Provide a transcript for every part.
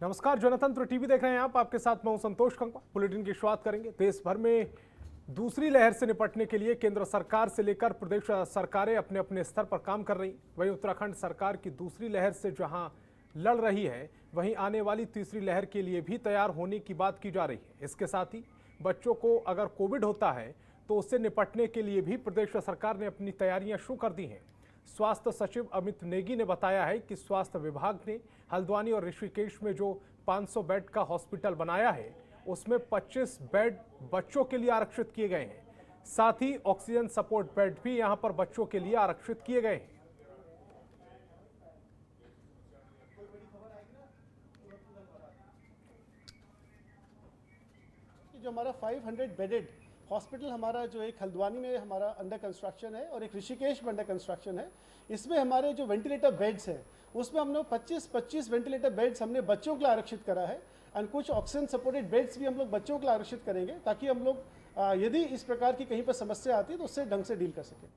नमस्कार, जनतंत्र टीवी देख रहे हैं आप। आपके साथ मैं हूं संतोष कंकवा। बुलेटिन की शुरुआत करेंगे। देश भर में दूसरी लहर से निपटने के लिए केंद्र सरकार से लेकर प्रदेश सरकारें अपने अपने स्तर पर काम कर रही। वहीं उत्तराखंड सरकार की दूसरी लहर से जहां लड़ रही है, वहीं आने वाली तीसरी लहर के लिए भी तैयार होने की बात की जा रही है। इसके साथ ही बच्चों को अगर कोविड होता है तो उससे निपटने के लिए भी प्रदेश सरकार ने अपनी तैयारियां शुरू कर दी हैं। स्वास्थ्य सचिव अमित नेगी ने बताया है कि स्वास्थ्य विभाग ने हल्द्वानी और ऋषिकेश में जो 500 बेड का हॉस्पिटल बनाया है, उसमें 25 बेड बच्चों के लिए आरक्षित किए गए हैं। साथ ही ऑक्सीजन सपोर्ट बेड भी यहां पर बच्चों के लिए आरक्षित किए गए हैं। जो हमारा 500 बेडेड हॉस्पिटल हमारा जो एक हल्द्वानी में हमारा अंडर कंस्ट्रक्शन है और एक ऋषिकेश में अंडर कंस्ट्रक्शन है, इसमें हमारे जो वेंटिलेटर बेड्स हैं उसमें हम लोग 25 वेंटिलेटर बेड्स हमने बच्चों के लिए आरक्षित करा है एंड कुछ ऑक्सीजन सपोर्टेड बेड्स भी हम लोग बच्चों के लिए आरक्षित करेंगे ताकि हम लोग यदि इस प्रकार की कहीं पर समस्या आती है तो उससे ढंग से डील कर सकें।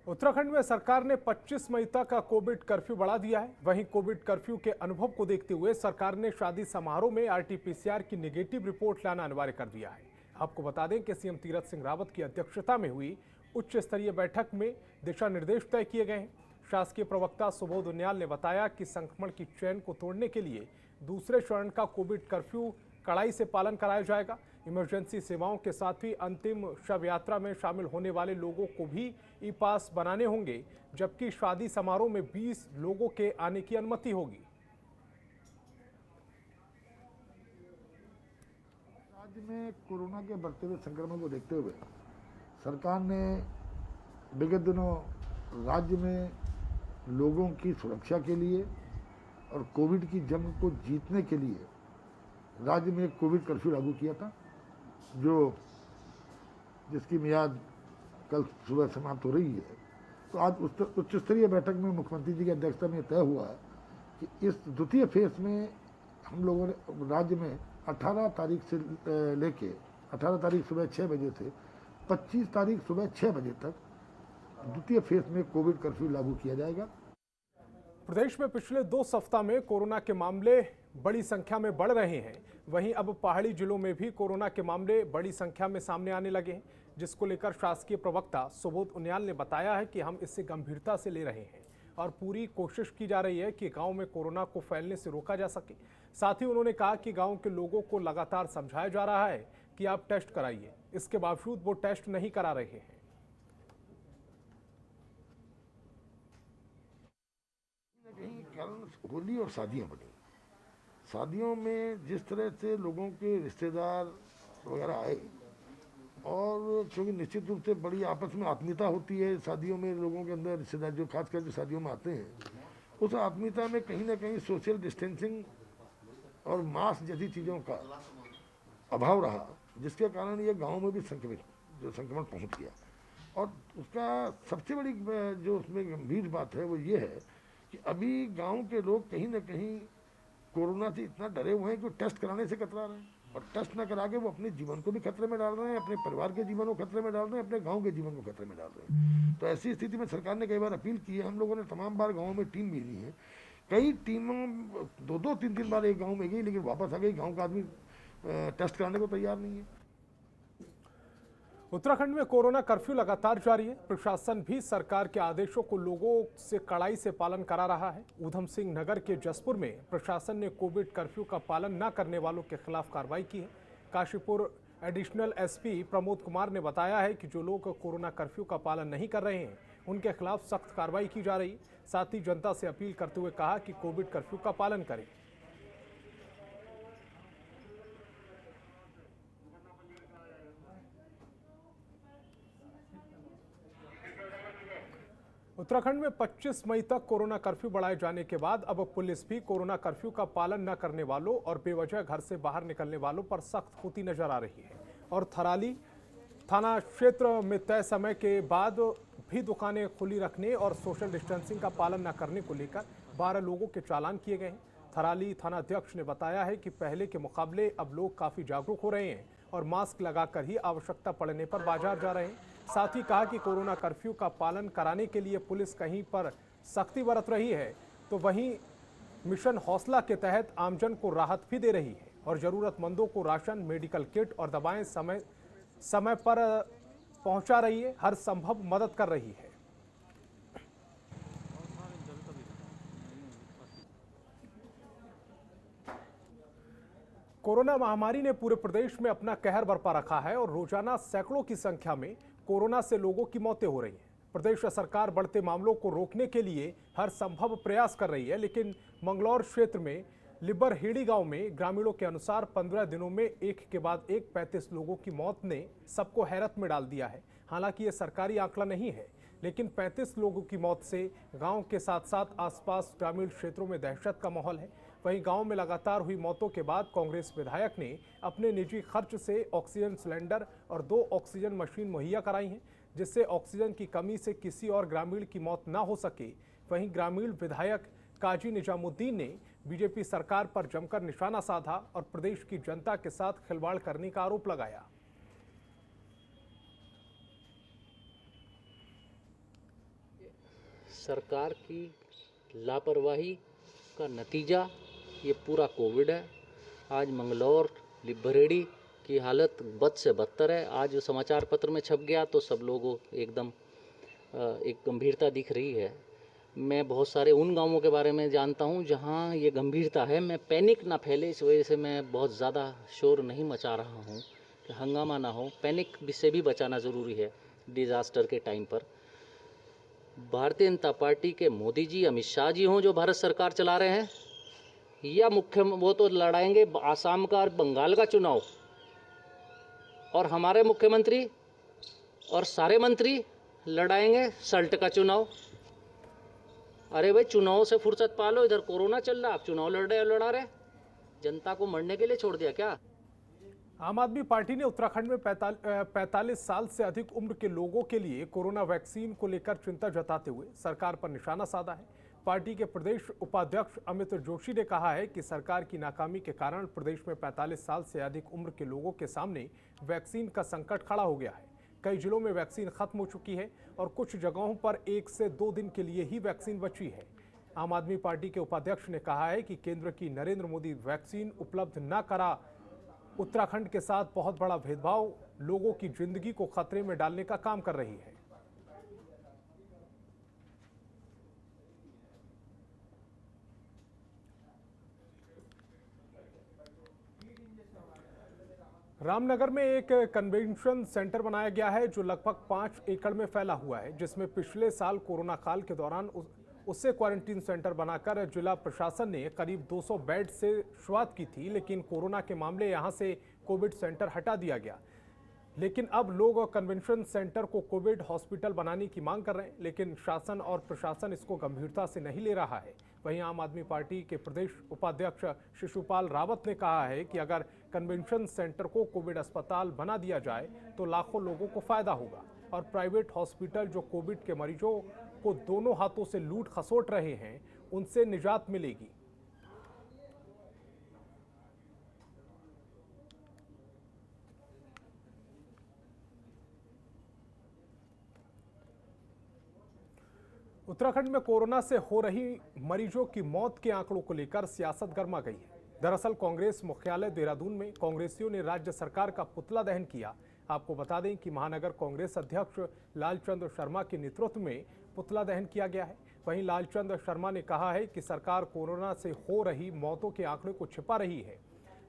उत्तराखंड में सरकार ने 25 मई तक का कोविड कर्फ्यू बढ़ा दिया है। वहीं कोविड कर्फ्यू के अनुभव को देखते हुए सरकार ने शादी समारोह में आरटी-पीसीआर की नेगेटिव रिपोर्ट लाना अनिवार्य कर दिया है। आपको बता दें कि सीएम तीरथ सिंह रावत की अध्यक्षता में हुई उच्च स्तरीय बैठक में दिशा निर्देश तय किए गए हैं। शासकीय प्रवक्ता सुबोध उनियाल ने बताया कि संक्रमण की चेन को तोड़ने के लिए दूसरे चरण का कोविड कर्फ्यू कड़ाई से पालन कराया जाएगा। इमरजेंसी सेवाओं के साथ ही अंतिम शव यात्रा में शामिल होने वाले लोगों को भी ई पास बनाने होंगे, जबकि शादी समारोह में 20 लोगों के आने की अनुमति होगी। राज्य में कोरोना के बढ़ते हुए संक्रमण को देखते हुए सरकार ने विगत दिनों राज्य में लोगों की सुरक्षा के लिए और कोविड की जंग को जीतने के लिए राज्य में एक कोविड कर्फ्यू लागू किया था, जिसकी मियाद कल सुबह समाप्त हो रही है। तो आज उच्च स्तरीय बैठक में मुख्यमंत्री जी की अध्यक्षता में तय हुआ है कि इस द्वितीय फेज में हम लोगों ने राज्य में 18 तारीख से लेके 18 तारीख सुबह 6 बजे से 25 तारीख सुबह 6 बजे तक द्वितीय फेज में कोविड कर्फ्यू लागू किया जाएगा। प्रदेश में पिछले 2 सप्ताह में कोरोना के मामले बड़ी संख्या में बढ़ रहे हैं। वहीं अब पहाड़ी जिलों में भी कोरोना के मामले बड़ी संख्या में सामने आने लगे हैं, जिसको लेकर शासकीय प्रवक्ता सुबोध उनियाल ने बताया है कि हम इसे गंभीरता से ले रहे हैं और पूरी कोशिश की जा रही है कि गांव में कोरोना को फैलने से रोका जा सके। साथ ही उन्होंने कहा कि गांव के लोगों को लगातार समझाया जा रहा है कि आप टेस्ट कराइए, इसके बावजूद वो टेस्ट नहीं करा रहे हैं। कारण होली और शादियां बनी। शादियों में जिस तरह से लोगों के रिश्तेदार वगैरह आए, और क्योंकि निश्चित रूप से बड़ी आपस में आत्मीयता होती है शादियों में, लोगों के अंदर रिश्तेदार जो खासकर जो शादियों में आते हैं, उस आत्मीयता में कहीं ना कहीं सोशल डिस्टेंसिंग और मास्क जैसी चीज़ों का अभाव रहा, जिसके कारण ये गाँव में भी संक्रमण पहुँच गया। और उसका सबसे बड़ी जो उसमें गंभीर बात है वो ये है कि अभी गांव के लोग कहीं ना कहीं कोरोना से इतना डरे हुए हैं कि टेस्ट कराने से कतरा रहे हैं, और टेस्ट ना करा के वो अपने जीवन को भी खतरे में डाल रहे हैं, अपने परिवार के जीवन को खतरे में डाल रहे हैं, अपने गांव के जीवन को खतरे में डाल रहे हैं। तो ऐसी स्थिति में सरकार ने कई बार अपील की है, हम लोगों ने तमाम बार गाँव में टीम भेजी है। कई टीमों 2-3 बार एक गाँव में गई, लेकिन वापस आ गई, गाँव का आदमी टेस्ट कराने को तैयार नहीं है। उत्तराखंड में कोरोना कर्फ्यू लगातार जारी है। प्रशासन भी सरकार के आदेशों को लोगों से कड़ाई से पालन करा रहा है। ऊधम सिंह नगर के जसपुर में प्रशासन ने कोविड कर्फ्यू का पालन न करने वालों के खिलाफ कार्रवाई की है। काशीपुर एडिशनल एसपी प्रमोद कुमार ने बताया है कि जो लोग कोरोना कर्फ्यू का पालन नहीं कर रहे हैं, उनके खिलाफ सख्त कार्रवाई की जा रही है। साथ ही जनता से अपील करते हुए कहा कि कोविड कर्फ्यू का पालन करें। उत्तराखंड में 25 मई तक कोरोना कर्फ्यू बढ़ाए जाने के बाद अब पुलिस भी कोरोना कर्फ्यू का पालन न करने वालों और बेवजह घर से बाहर निकलने वालों पर सख्त होती नजर आ रही है। और थराली थाना क्षेत्र में तय समय के बाद भी दुकानें खुली रखने और सोशल डिस्टेंसिंग का पालन न करने को लेकर 12 लोगों के चालान किए गए हैं। थराली थानाध्यक्ष ने बताया है कि पहले के मुकाबले अब लोग काफी जागरूक हो रहे हैं और मास्क लगाकर ही आवश्यकता पड़ने पर बाजार जा रहे हैं। साथ ही कहा कि कोरोना कर्फ्यू का पालन कराने के लिए पुलिस कहीं पर सख्ती बरत रही है तो वहीं मिशन हौसला के तहत आमजन को राहत भी दे रही है और जरूरतमंदों को राशन, मेडिकल किट और दवाएं समय समय पर पहुंचा रही है, हर संभव मदद कर रही है। कोरोना महामारी ने पूरे प्रदेश में अपना कहर बरपा रखा है और रोजाना सैकड़ों की संख्या में कोरोना से लोगों की मौतें हो रही हैं। प्रदेश सरकार बढ़ते मामलों को रोकने के लिए हर संभव प्रयास कर रही है, लेकिन मंगलौर क्षेत्र में लिबरहेड़ी गांव में ग्रामीणों के अनुसार 15 दिनों में एक के बाद एक 35 लोगों की मौत ने सबको हैरत में डाल दिया है। हालांकि ये सरकारी आंकड़ा नहीं है, लेकिन 35 लोगों की मौत से गांव के साथ साथ आसपास ग्रामीण क्षेत्रों में दहशत का माहौल है। वहीं गांव में लगातार हुई मौतों के बाद कांग्रेस विधायक ने अपने निजी खर्च से ऑक्सीजन सिलेंडर और 2 ऑक्सीजन मशीन मुहैया कराई हैं, जिससे ऑक्सीजन की कमी से किसी और ग्रामीण की मौत न हो सके। वहीं ग्रामीण विधायक काजी निजामुद्दीन ने बीजेपी सरकार पर जमकर निशाना साधा और प्रदेश की जनता के साथ खिलवाड़ करने का आरोप लगाया। सरकार की लापरवाही का नतीजा ये पूरा कोविड है। आज मंगलौर लिबरहेड़ी की हालत बद से बदतर है। आज समाचार पत्र में छप गया तो सब लोगों एकदम एक गंभीरता दिख रही है। मैं बहुत सारे उन गांवों के बारे में जानता हूं जहां ये गंभीरता है। मैं पैनिक ना फैले इस वजह से मैं बहुत ज़्यादा शोर नहीं मचा रहा हूं कि हंगामा ना हो। पैनिक से भी बचाना ज़रूरी है डिज़ास्टर के टाइम पर। भारतीय जनता पार्टी के मोदी जी, अमित शाह जी हों जो भारत सरकार चला रहे हैं, या वो तो लड़ाएंगे आसाम का और बंगाल का चुनाव, और हमारे मुख्यमंत्री और सारे मंत्री लड़ाएंगे सल्ट का चुनाव। अरे भाई, चुनाव से फुर्सत पालो। इधर कोरोना चल रहा, आप चुनाव लड़ा रहे। जनता को मरने के लिए छोड़ दिया क्या? आम आदमी पार्टी ने उत्तराखंड में 45 साल से अधिक उम्र के लोगों के लिए कोरोना वैक्सीन को लेकर चिंता जताते हुए सरकार पर निशाना साधा है। पार्टी के प्रदेश उपाध्यक्ष अमित जोशी ने कहा है कि सरकार की नाकामी के कारण प्रदेश में 45 साल से अधिक उम्र के लोगों के सामने वैक्सीन का संकट खड़ा हो गया है। कई जिलों में वैक्सीन खत्म हो चुकी है और कुछ जगहों पर 1 से 2 दिन के लिए ही वैक्सीन बची है। आम आदमी पार्टी के उपाध्यक्ष ने कहा है कि केंद्र की नरेंद्र मोदी वैक्सीन उपलब्ध न करा उत्तराखंड के साथ बहुत बड़ा भेदभाव लोगों की जिंदगी को खतरे में डालने का काम कर रही है। रामनगर में एक कन्वेंशन सेंटर बनाया गया है जो लगभग 5 एकड़ में फैला हुआ है, जिसमें पिछले साल कोरोना काल के दौरान उससे क्वारंटीन सेंटर बनाकर जिला प्रशासन ने करीब 200 बेड से शुरुआत की थी, लेकिन कोरोना के मामले यहां से कोविड सेंटर हटा दिया गया। लेकिन अब लोग कन्वेंशन सेंटर को कोविड हॉस्पिटल बनाने की मांग कर रहे हैं, लेकिन शासन और प्रशासन इसको गंभीरता से नहीं ले रहा है। वहीं आम आदमी पार्टी के प्रदेश उपाध्यक्ष शिशुपाल रावत ने कहा है कि अगर कन्वेंशन सेंटर को कोविड अस्पताल बना दिया जाए तो लाखों लोगों को फायदा होगा और प्राइवेट हॉस्पिटल जो कोविड के मरीजों को दोनों हाथों से लूट खसोट रहे हैं, उनसे निजात मिलेगी। उत्तराखंड में कोरोना से हो रही मरीजों की मौत के आंकड़ों को लेकर सियासत गर्मा गई है। दरअसल कांग्रेस मुख्यालय देहरादून में कांग्रेसियों ने राज्य सरकार का पुतला दहन किया। आपको बता दें कि महानगर कांग्रेस अध्यक्ष लालचंद शर्मा के नेतृत्व में पुतला दहन किया गया है। वहीं लालचंद शर्मा ने कहा है कि सरकार कोरोना से हो रही मौतों के आंकड़े को छिपा रही है।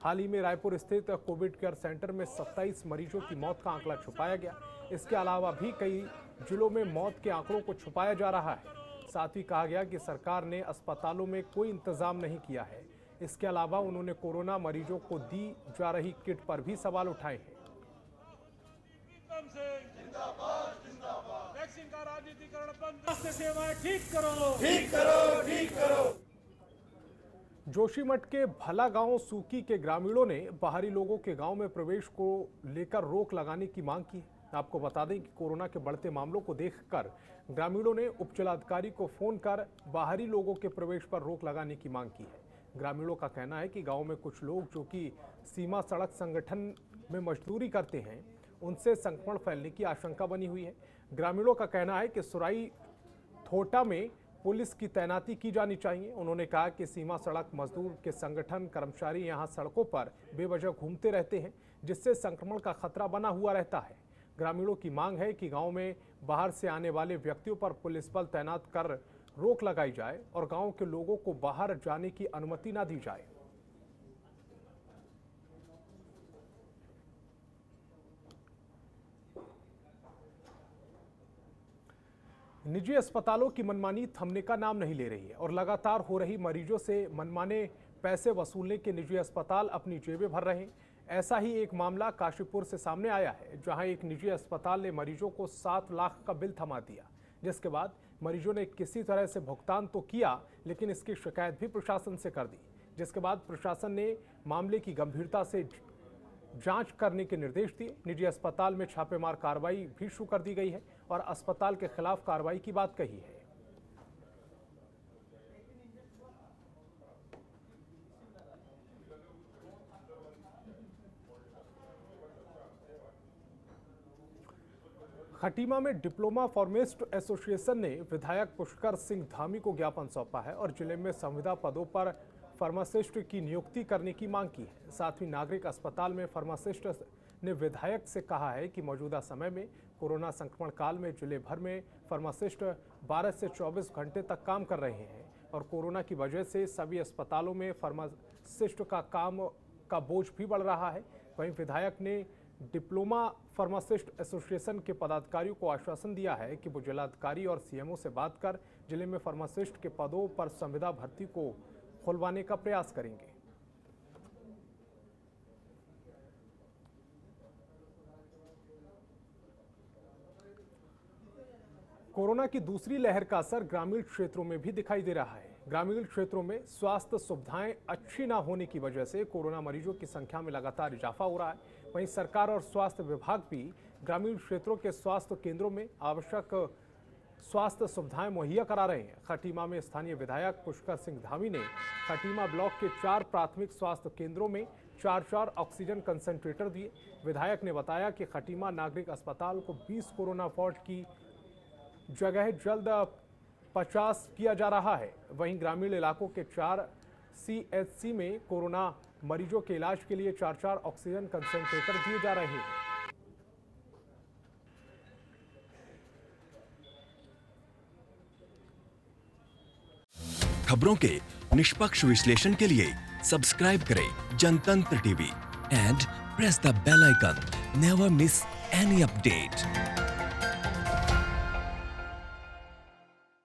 हाल ही में रायपुर स्थित कोविड केयर सेंटर में 27 मरीजों की मौत का आंकड़ा छुपाया गया। इसके अलावा भी कई जिलों में मौत के आंकड़ों को छुपाया जा रहा है। साथ ही कहा गया कि सरकार ने अस्पतालों में कोई इंतजाम नहीं किया है। इसके अलावा उन्होंने कोरोना मरीजों को दी जा रही किट पर भी सवाल उठाए हैं। वैक्सीन का राजनीतिकरण बंद, स्वास्थ्य सेवाएं ठीक करो, ठीक करो, ठीक करो। जोशीमठ के भला गांव सूकी के ग्रामीणों ने बाहरी लोगों के गांव में प्रवेश को लेकर रोक लगाने की मांग की। आपको बता दें कि कोरोना के बढ़ते मामलों को देखकर ग्रामीणों ने उपजिलाधिकारी को फोन कर बाहरी लोगों के प्रवेश पर रोक लगाने की मांग की है। ग्रामीणों का कहना है कि गांव में कुछ लोग जो कि सीमा सड़क संगठन में मजदूरी करते हैं, उनसे संक्रमण फैलने की आशंका बनी हुई है। ग्रामीणों का कहना है कि सुराई थोटा में पुलिस की तैनाती की जानी चाहिए। उन्होंने कहा कि सीमा सड़क मजदूर के संगठन कर्मचारी यहां सड़कों पर बेवजह घूमते रहते हैं, जिससे संक्रमण का खतरा बना हुआ रहता है। ग्रामीणों की मांग है कि गांव में बाहर से आने वाले व्यक्तियों पर पुलिस बल तैनात कर रोक लगाई जाए और गांव के लोगों को बाहर जाने की अनुमति न दी जाए। निजी अस्पतालों की मनमानी थमने का नाम नहीं ले रही है और लगातार हो रही मरीजों से मनमाने पैसे वसूलने के निजी अस्पताल अपनी जेबें भर रहे हैं। ऐसा ही एक मामला काशीपुर से सामने आया है, जहां एक निजी अस्पताल ने मरीजों को 7 लाख का बिल थमा दिया, जिसके बाद मरीजों ने किसी तरह से भुगतान तो किया, लेकिन इसकी शिकायत भी प्रशासन से कर दी, जिसके बाद प्रशासन ने मामले की गंभीरता से जांच करने के निर्देश दिए। निजी अस्पताल में छापेमार कार्रवाई भी शुरू कर दी गई है और अस्पताल के खिलाफ कार्रवाई की बात कही है। खटीमा में डिप्लोमा फार्मासिस्ट एसोसिएशन ने विधायक पुष्कर सिंह धामी को ज्ञापन सौंपा है और जिले में संविदा पदों पर फार्मासिस्ट की नियुक्ति करने की मांग की है। साथ ही नागरिक अस्पताल में फार्मासिस्ट ने विधायक से कहा है कि मौजूदा समय में कोरोना संक्रमण काल में जिले भर में फार्मासिस्ट 12 से 24 घंटे तक काम कर रहे हैं और कोरोना की वजह से सभी अस्पतालों में फार्मासिस्ट का काम का बोझ भी बढ़ रहा है। वहीं विधायक ने डिप्लोमा फार्मासिस्ट एसोसिएशन के पदाधिकारियों को आश्वासन दिया है कि वो जिलाधिकारी और सीएमओ से बात कर जिले में फार्मासिस्ट के पदों पर संविदा भर्ती को खुलवाने का प्रयास करेंगे। कोरोना की दूसरी लहर का असर ग्रामीण क्षेत्रों में भी दिखाई दे रहा है। ग्रामीण क्षेत्रों में स्वास्थ्य सुविधाएं अच्छी ना होने की वजह से कोरोना मरीजों की संख्या में लगातार इजाफा हो रहा है। वहीं सरकार और स्वास्थ्य विभाग भी ग्रामीण क्षेत्रों के स्वास्थ्य केंद्रों में आवश्यक स्वास्थ्य सुविधाएं मुहैया करा रहे हैं। खटीमा में स्थानीय विधायक पुष्कर सिंह धामी ने खटीमा ब्लॉक के 4 प्राथमिक स्वास्थ्य केंद्रों में 4 ऑक्सीजन कंसंट्रेटर दिए। विधायक ने बताया कि खटीमा नागरिक अस्पताल को 20 कोरोना वार्ड की जगह जल्द 50 किया जा रहा है। वहीं ग्रामीण इलाकों के 4 CHC में कोरोना मरीजों के इलाज के लिए 4 ऑक्सीजन कंसंट्रेटर दिए जा रहे हैं। खबरों के निष्पक्ष विश्लेषण के लिए सब्सक्राइब करें Jantantra TV and press the bell icon. Never miss any update.